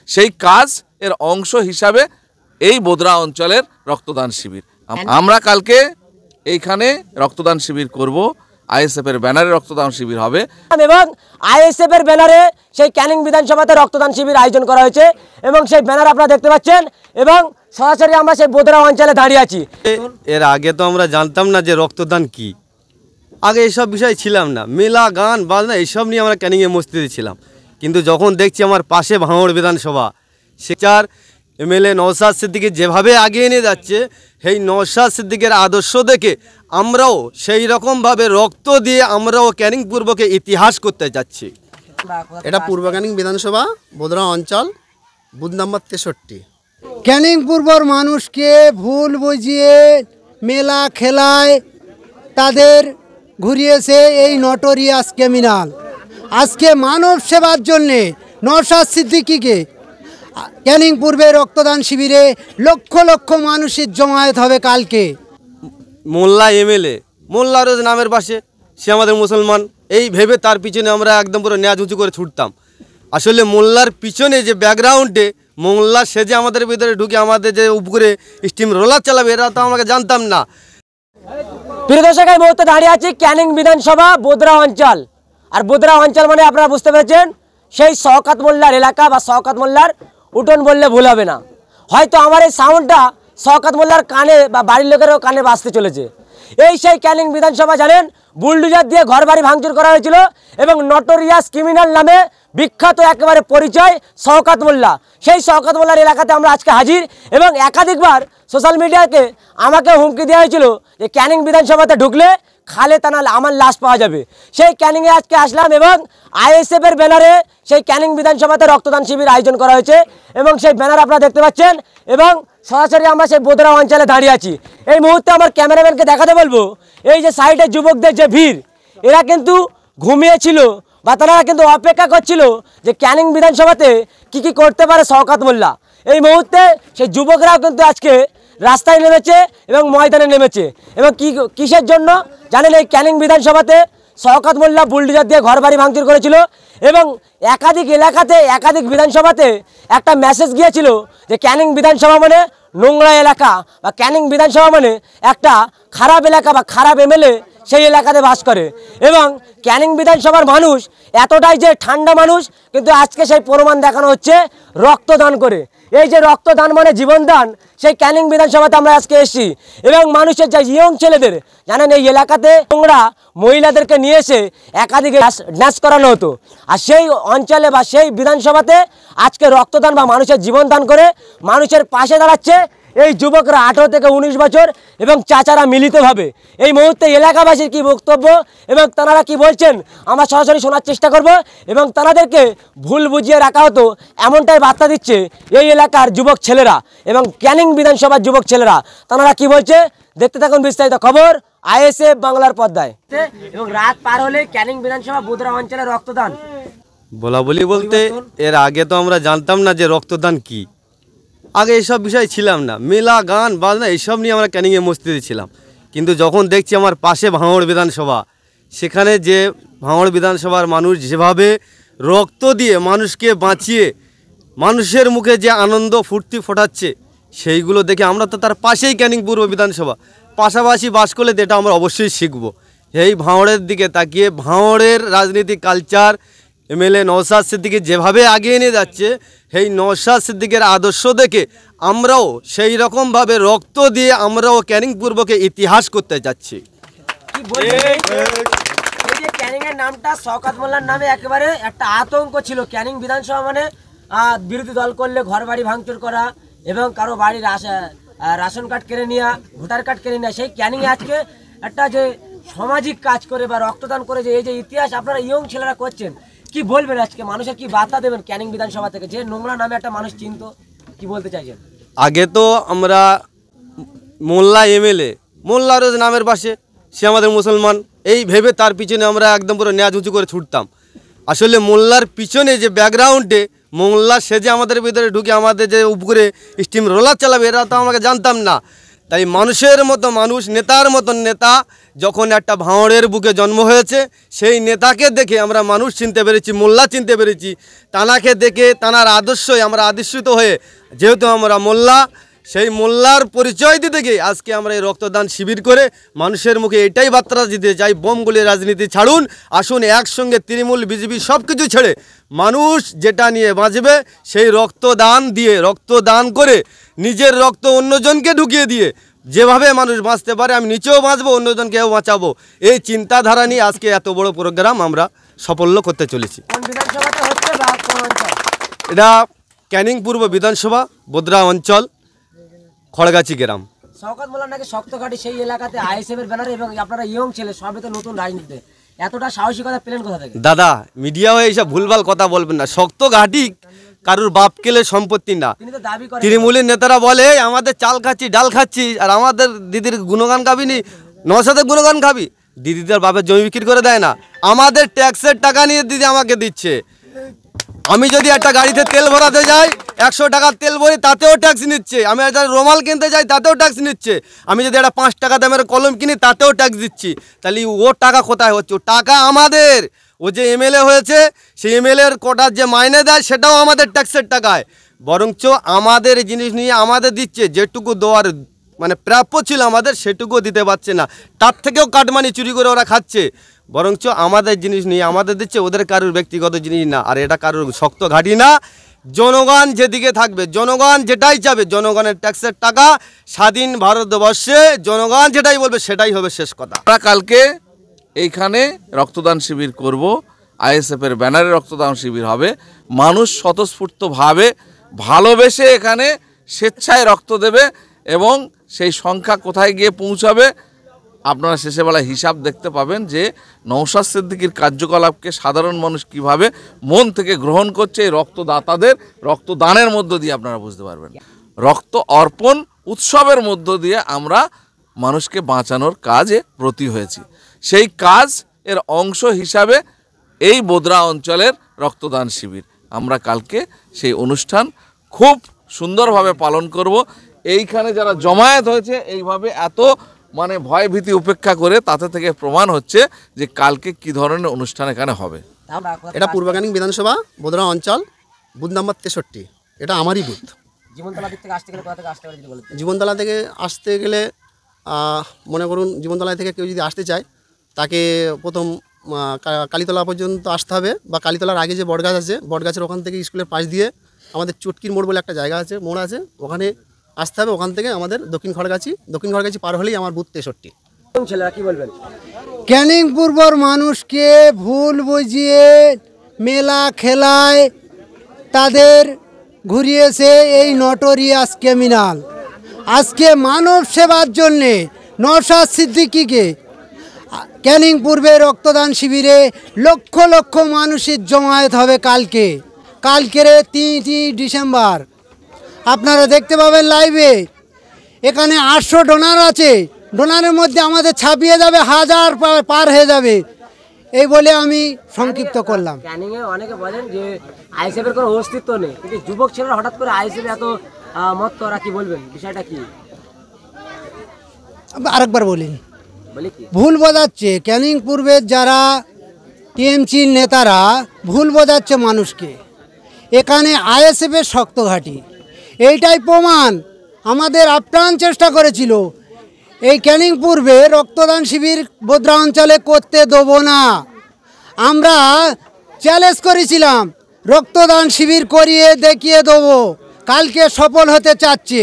সেই কাজ এর অংশ হিসাবে এই বোদরা অঞ্চলের রক্তদান শিবির। আমরা কালকে এইখানে রক্তদান শিবির করব, আইএসএফ এর ব্যানারে রক্তদান শিবির হবে এবং আইএসএফ এর ব্যানারে সেই ক্যানিং বিধানসভাতে রক্তদান শিবির আয়োজন করা হয়েছে এবং সেই ব্যানার আপনারা দেখতে পাচ্ছেন এবং সরাসরি আমরা সেই বোদরা অঞ্চলে দাঁড়িয়ে আছি। এর আগে তো আমরা জানতাম না যে রক্তদান কি, আগে এইসব বিষয় ছিলাম না, মেলা গান বাজনা এইসব নিয়ে আমরা ক্যানিংয়ে মস্তিতে ছিলাম। কিন্তু যখন দেখছি আমার পাশে ভাঙড় বিধানসভা, সেটার এমএলএ নওশাদ সিদ্দিকী যেভাবে এগিয়ে নিয়ে যাচ্ছে, সেই নওশাদ সিদ্দিকের আদর্শ দেখে আমরাও সেই রকমভাবে রক্ত দিয়ে আমরাও ক্যানিং পূর্বকে ইতিহাস করতে যাচ্ছি। এটা পূর্ব ক্যানিং বিধানসভা বোদরা অঞ্চল, বুথ নাম্বার 63। ক্যানিং পূর্বর মানুষকে ভুল বুঝিয়ে মেলা খেলায় তাদের ঘুরিয়েছে এই নটোরিয়াস ক্রিমিনাল। আজকে মানব সেবার জন্যে নওশাদ সিদ্দিকীকে ক্যানিং পূর্বে রক্তদান শিবিরে লক্ষ লক্ষ মানুষের জমায়েত হবে কালকে। মোল্লা এমএলএ, মোল্লা রোজ নামের পাশে, সে আমাদের মুসলমান, এই ভেবে তার পিছনে আমরা একদম পুরো ন্যাজ উঁচু করে ছুটতাম। আসলে মোল্লার পিছনে যে ব্যাকগ্রাউন্ডে মোল্লা সেজে আমাদের ভিতরে ঢুকে আমাদের যে উপরে স্টিম রোলার চালাবে, এরা তো আমাকে জানতাম না। প্রিয় দর্শক, এই মুহূর্তে দাঁড়িয়ে আছি ক্যানিং বিধানসভা বোদরা অঞ্চল। আর বোদরা অঞ্চল মানে আপনারা বুঝতে পেরেছেন সেই শওকত মোল্লার এলাকা বা শওকত মোল্লার উঠোন বললে ভুল হবে না। হয়তো আমার এই সাউন্ডটা শওকত মোল্লার কানে বা বাড়ির লোকেরও কানে বাজতে চলেছে। এই সেই ক্যানিং বিধানসভা জানেন বুলডোজার দিয়ে ঘর বাড়ি ভাঙচুর করা হয়েছিল এবং নটোরিয়াস ক্রিমিনাল নামে বিখ্যাত একেবারে পরিচয় শওকত মোল্লা। সেই শওকত মোল্লার এলাকাতে আমরা আজকে হাজির এবং একাধিকবার সোশ্যাল মিডিয়াকে আমাকে হুমকি দেওয়া হয়েছিল যে ক্যানিং বিধানসভাতে ঢুকলে খালে তা নাহলে আমার লাশ পাওয়া যাবে। সেই ক্যানিংয়ে আজকে আসলাম এবং আইএসএফ এর ব্যানারে সেই ক্যানিং বিধানসভাতে রক্তদান শিবির আয়োজন করা হয়েছে এবং সেই ব্যানার আপনারা দেখতে পাচ্ছেন এবং সরাসরি আমরা সেই বোদরা অঞ্চলে দাঁড়িয়ে আছি। এই মুহূর্তে আমার ক্যামেরাম্যানকে দেখাতে বলবো এই যে সাইডে যুবকদের যে ভিড়, এরা কিন্তু ঘুমিয়েছিল বা তারা কিন্তু অপেক্ষা করছিল যে ক্যানিং বিধানসভাতে কি করতে পারে শওকত মোল্লা। এই মুহূর্তে সেই যুবকরাও কিন্তু আজকে রাস্তায় নেমেছে এবং ময়দানে নেমেছে এবং কিসের জন্য জানেন? এই ক্যানিং বিধানসভাতে শওকত মোল্লা বুলডোজার দিয়ে ঘর বাড়ি ভাঙচুর করেছিল এবং একাধিক এলাকাতে একাধিক বিধানসভাতে একটা মেসেজ গিয়েছিল যে ক্যানিং বিধানসভা মানে নোংরা এলাকা বা ক্যানিং বিধানসভা মানে একটা খারাপ এলাকা বা খারাপ এমএলএ সেই এলাকাতে বাস করে। এবং ক্যানিং বিধানসভার মানুষ এতটাই যে ঠান্ডা মানুষ, কিন্তু আজকে সেই প্রমাণ দেখানো হচ্ছে রক্তদান করে। এই যে রক্তদান মানে জীবনদান, সেই ক্যানিং বিধানসভাতে আমরা আজকে এসেছি এবং মানুষের যে ইয়ং ছেলেদের জানেন এই এলাকাতে নোংরা মহিলাদেরকে নিয়ে এসে একাধিক ড্যান্স করানো হতো। আর সেই অঞ্চলে বা সেই বিধানসভাতে আজকে রক্তদান বা মানুষের জীবনদান করে মানুষের পাশে দাঁড়াচ্ছে এই যুবকরা 18 থেকে 19 বছর এবং চাচারা মিলিতভাবে। এই মুহূর্তে এলাকাবাসীর কি বক্তব্য এবং তারা কি বলছেন আমরা সরাসরি শোনার চেষ্টা করব এবং তাদেরকে ভুল বুঝিয়ে রাখা হতো এমনটাই বার্তা দিচ্ছে এই এলাকার যুবক ছেলেরা এবং ক্যানিং বিধানসভার যুবক ছেলেরা। তারা কি বলছে দেখতে থাকুন বিস্তারিত খবর আইএসএফ বাংলার পর্দায়। এবং রাত পার হলে ক্যানিং বিধানসভা বোদরা অঞ্চলে রক্তদান বলি বলতে এর আগে তো আমরা জানতাম না যে রক্তদান কি, আগে এইসব বিষয় ছিলাম না, মেলা গান বাজনা এইসব নিয়ে আমরা ক্যানিংয়ে মস্তিতে ছিলাম। কিন্তু যখন দেখছি আমার পাশে ভাঙড় বিধানসভা, সেখানে যে ভাঙড় বিধানসভার মানুষ যেভাবে রক্ত দিয়ে মানুষকে বাঁচিয়ে মানুষের মুখে যে আনন্দ ফুর্তি ফোটাচ্ছে, সেইগুলো দেখে আমরা তো তার পাশেই ক্যানিং পূর্ব বিধানসভা পাশাপাশি বাস করলে এটা আমরা অবশ্যই শিখব। এই ভাঙড়ের দিকে তাকিয়ে ভাঙড়ের রাজনীতি কালচার এমএলএ নওশাদ সিদ্দিকী যেভাবে এগিয়ে নিয়ে যাচ্ছে, সেই নওশাদ সিদ্দিকের আদর্শ দেখে আমরাও সেই রকমভাবে রক্ত দিয়ে আমরাও ক্যানিং পূর্বকে ইতিহাস করতে যাচ্ছি। ক্যানিংয়ের নামটা শওকত মোল্লার নামে একেবারে একটা আতঙ্ক ছিল। ক্যানিং বিধানসভা মানে বিরোধী দল করলে ঘর বাড়ি ভাঙচুর করা এবং কারো বাড়ির রাশন কার্ড কেড়ে নেওয়া, ভোটার কার্ড কেড়ে নেওয়া। সেই ক্যানিংয়ে আজকে একটা যে সামাজিক কাজ করে বা রক্তদান করে যে এই যে ইতিহাস আপনারা ইয়ং ছেলেরা করছেন, কি বলবেন আজকে মানুষের কি বার্তা দেবেন ক্যানিং বিধানসভা থেকে যে নোংরা নামে একটা মানুষ চিনত, কি বলতে চাইছেন? আগে তো আমরা মোল্লা এমএলএ, মোল্লা রোজ নামের পাশে, সে আমাদের মুসলমান, এই ভেবে তার পিছনে আমরা একদম পুরো ন্যাজ উঁচু করে ছুটতাম। আসলে মোল্লার পিছনে যে ব্যাকগ্রাউন্ডে মোল্লা সেজে আমাদের ভিতরে ঢুকে আমাদের যে উপরে স্টিম রোলার চালাবে, এরা তো আমাকে জানতাম না। তাই মানুষের মতো মানুষ, নেতার মতন নেতা যখন একটা ভাঁড়ের বুকে জন্ম হয়েছে, সেই নেতাকে দেখে আমরা মানুষ চিনতে পেরেছি, মোল্লা চিনতে পেরেছি। তানাকে দেখে, তানার আদর্শই আমরা আদর্শিত হয়ে, যেহেতু আমরা মোল্লা, সেই মোল্লার পরিচয় দিতে গিয়ে আজকে আমরা এই রক্তদান শিবির করে মানুষের মুখে এটাই বার্তা দিতে চাই, বোমগুলি রাজনীতি ছাড়ুন, আসুন একসঙ্গে তৃণমূল বিজেপি সব কিছু ছেড়ে মানুষ যেটা নিয়ে বাঁচবে সেই রক্তদান দিয়ে, রক্তদান করে নিজের রক্ত অন্যজনকে ঢুকিয়ে দিয়ে যেভাবে মানুষ বাঁচতে পারে, আমি নিচেও বাঁচবো, অন্যজনকেও বাঁচাবো, এই চিন্তাধারা নিয়ে আজকে এত বড় প্রোগ্রাম আমরা সাফল্য করতে চলেছি। কোন বিধানসভাতে হচ্ছে বা কোন অঞ্চল? এটা ক্যানিং পূর্ব বিধানসভা, বোদরা অঞ্চল, খড়গাছি গ্রাম। শওকত মোল্লা নাকি শক্ত ঘাটি সেই এলাকাতে আইএসএফ এর ব্যানারে, এবং আপনারা ইয়ং ছেলে, সবই তো নতুন রাজনীতিতে, এতটা সাহসিকতা পেলেন কোথা থেকে? দাদা, মিডিয়া হয়ে এইসব ভুলভাল কথা বলবেন না। শক্ত ঘাটি কারুর বাপ কেলে সম্পত্তি না। তিনি তো দাবি করেন, তৃণমূলের নেতারা বলে আমাদের চাল খাচ্ছি, ডাল খাচ্ছি, আর আমাদের দিদির গুণগান গাবি নি, নসাদের গুণগান খাবি। দিদিদের বাপের জমি বিক্রি করে দেয় না, আমাদের ট্যাক্সের টাকা নিয়ে দিদি আমাকে দিচ্ছে। আমি যদি একটা গাড়িতে তেল ভরাতে যাই, 100 টাকার তেল ভরি, তাতেও ট্যাক্স নিচ্ছে। আমি একটা রুমাল কিনতে যাই, তাতেও ট্যাক্স নিচ্ছে। আমি যদি একটা 5 টাকা দামের কলম কিনি, তাতেও ট্যাক্স দিচ্ছি। তাহলে ও টাকা কোথায় হচ্ছে? ও টাকা আমাদের। ও যে এমএলএ হয়েছে, সেই এমএলএর কোটার যে মাইনে দেয়, সেটাও আমাদের ট্যাক্সের টাকায়। বরঞ্চ আমাদের জিনিস নিয়ে আমাদের দিচ্ছে, যেটুকু দেওয়ার মানে প্রাপ্য ছিল আমাদের, সেটুকুও দিতে পারছে না। তার থেকেও কাটমানি চুরি করে ওরা খাচ্ছে। বরঞ্চ আমাদের জিনিস নিয়ে আমাদের দিচ্ছে, ওদের কারুর ব্যক্তিগত জিনিস না। আর এটা কারুর শক্ত ঘাঁটি না। জনগণ যেদিকে থাকবে, জনগণ যেটাই চাবে, জনগণের ট্যাক্সের টাকা, স্বাধীন ভারতবর্ষে জনগণ যেটাই বলবে সেটাই হবে শেষ কথা। আমরা কালকে এইখানে রক্তদান শিবির করব, আইএসএফ এর ব্যানারে রক্তদান শিবির হবে। মানুষ স্বতঃস্ফূর্তভাবে ভালোবেসে এখানে স্বেচ্ছায় রক্ত দেবে, এবং সেই সংখ্যা কোথায় গিয়ে পৌঁছাবে আপনারা শেষেবেলায় হিসাব দেখতে পাবেন, যে নওশাদ সিদ্দিকীর কার্যকলাপকে সাধারণ মানুষ কিভাবে মন থেকে গ্রহণ করছে। এই রক্তদাতাদের রক্তদানের মধ্য দিয়ে আপনারা বুঝতে পারবেন। রক্ত অর্পণ উৎসবের মধ্য দিয়ে আমরা মানুষকে বাঁচানোর কাজে ব্রতী হয়েছি। সেই কাজ এর অংশ হিসাবে এই বোদরা অঞ্চলের রক্তদান শিবির, আমরা কালকে সেই অনুষ্ঠান খুব সুন্দরভাবে পালন করব। এইখানে যারা জমায়েত হয়েছে এইভাবে এত মানে ভয় ভীতি উপেক্ষা করে, তাতে থেকে প্রমাণ হচ্ছে যে কালকে কি ধরনের অনুষ্ঠান এখানে হবে। এটা পূর্ব ক্যানিং বিধানসভা, বোদরা অঞ্চল, বুথ নাম্বার 63। এটা আমারই বুথ। জীবনতলা দিক থেকে আসতে গেলে কোথা থেকে আসতে পারে যদি বলেন? জীবনতলা থেকে আসতে গেলে মনে করুন, জীবনতলা থেকে কেউ যদি আসতে চায়, তাকে প্রথম কালীতলা পর্যন্ত আসতে হবে, বা কালীতলার আগে যে বটগাছ আছে, বটগাছের ওখান থেকে স্কুলের পাশ দিয়ে আমাদের চুটকির মোড় বলে একটা জায়গা আছে, মোড় আছে, ওখানে আসতে হবে। ওখান থেকে আমাদের দক্ষিণ খড়গাছি পার হলেই আমার বুথ 63। ছেলেরা কি বলবেন? ক্যানিং পূর্বর মানুষকে ভুল বুঝিয়ে মেলা খেলায় তাদের ঘুরিয়েছে এই নটোরিয়াস ক্রিমিনাল। আজকে মানব সেবার জন্যে নওশাদ সিদ্দিকীকে ক্যানিং পূর্বে রক্তদান শিবিরে লক্ষ লক্ষ মানুষের জমায়েত হবে কালকের 3ই ডিসেম্বর। আপনারা দেখতে পাবেন লাইভে। এখানে 800 ডোনার আছে, ডোনারের মধ্যে আমাদের ছাপিয়ে যাবে, 1000 পার হয়ে যাবে। এই বলে আমি সংক্ষিপ্ত করলাম। ক্যানিংয়ে অনেকে বলেন যে আইএসএফ এর কোনো অস্তিত্ব নেই, কিন্তু যুবক ছেলেরা হঠাৎ করে আইএসএফ এত মত, তোরা কি বলবেন, বিষয়টা কি? আরেকবার বলিন। বলি কি ভুল বোঝাচ্ছে ক্যানিং পূর্বের যারা টিএমসির নেতারা, ভুল বোঝাচ্ছে মানুষকে। এখানে আইএসএফের শক্ত ঘাঁটি, এইটাই প্রমাণ। আমাদের আপ্রাণ চেষ্টা করেছিল এই ক্যানিং পূর্বে রক্তদান শিবির বোদরা অঞ্চলে করতে দেবো না। আমরা চ্যালেঞ্জ করেছিলাম, রক্তদান শিবির করিয়ে দেখিয়ে দেবো। কালকে সফল হতে যাচ্ছে।